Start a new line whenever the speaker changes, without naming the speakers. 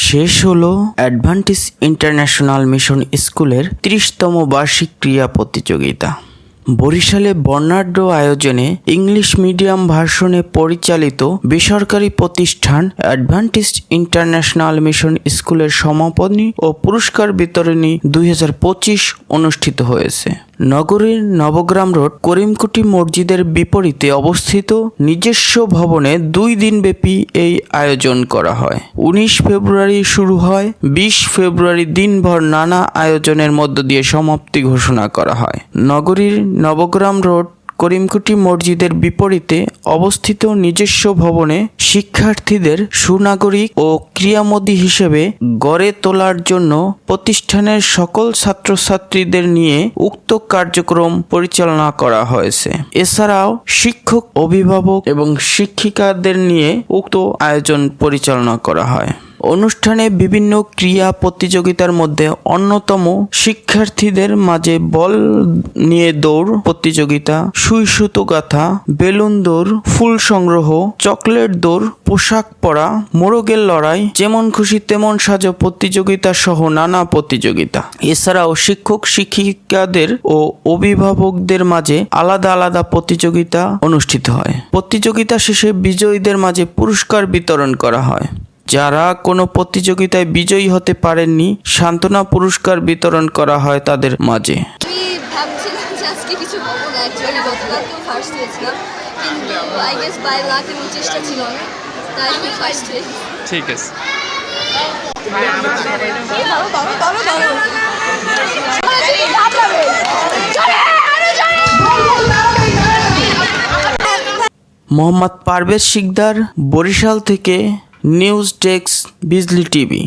শেষ হলো অ্যাডভান্টিস international mission স্কুলের 30তম বার্ষিক ক্রীড়া প্রতিযোগিতা। বরিশালে বর্ণাঢ্য আয়োজনে ইংলিশ মিডিয়াম ভার্সনে পরিচালিত বেসরকারি প্রতিষ্ঠান অ্যাডভান্টিস ইন্টারন্যাশনাল মিশন স্কুলের সমাপনী ও পুরস্কার বিতরণী 2025 অনুষ্ঠিত হয়েছে। নগরীর নবগ্রাম রোড করিমকুটি মসজিদের বিপরীতে অবস্থিত নিজস্ব ভবনে 2 দিনব্যাপী এই আয়োজন করা হয়। 19 ফেব্রুয়ারি শুরু হয়, 20 ফেব্রুয়ারি দিনভর নানা আয়োজনের মধ্য দিয়ে সমাপ্তি ঘোষণা করা হয়। নগরীর নবগ্রাম রোড করিমকুটি মসজিদের বিপরীতে অবস্থিত নিজস্ব ভবনে শিক্ষার্থীদের সুনাগরিক ও ক্রিয়ামোদী হিসেবে গড়ে তোলার জন্য প্রতিষ্ঠানের সকল ছাত্রছাত্রীদের নিয়ে উক্ত কার্যক্রম পরিচালনা করা হয়েছে। এছাড়াও শিক্ষক, অভিভাবক এবং শিক্ষিকাদের নিয়ে উক্ত আয়োজন পরিচালনা করা হয়। অনুষ্ঠানে বিভিন্ন ক্রীড়া প্রতিযোগিতার মধ্যে অন্যতম শিক্ষার্থীদের মাঝে বল নিয়ে দৌড় প্রতিযোগিতা, সুই সুতো গাঁথা, বেলুন দৌড়, ফুল সংগ্রহ, চকলেট দৌড়, পোশাক পরা, মোরগের লড়াই, যেমন খুশি তেমন সাজো প্রতিযোগিতা সহ নানা প্রতিযোগিতা। এছাড়াও শিক্ষক শিক্ষিকাদের ও অভিভাবকদের মাঝে আলাদা আলাদা প্রতিযোগিতা অনুষ্ঠিত হয়। প্রতিযোগিতা শেষে বিজয়ীদের মাঝে পুরস্কার বিতরণ করা হয়। যারা কোনো প্রতিযোগিতায় বিজয়ী হতে পারেননি, সান্ত্বনা পুরস্কার বিতরণ করা হয় তাদের মাঝে।
আমি ভাবছিলাম যে আজকে কিছু বলবো না, অ্যাকচুয়ালি গতকালকেও ফার্স্ট হয়েছিলাম, কিন্তু আই গেস বাই লাক এবং চেষ্টা ছিল না, তাই আমি ফার্স্ট হয়েছি।
ঠিক আছে।
মোহাম্মদ পারভেজ শিকদার, বরিশাল থেকে নিউজ ডেস্ক, বিজলি টিভি।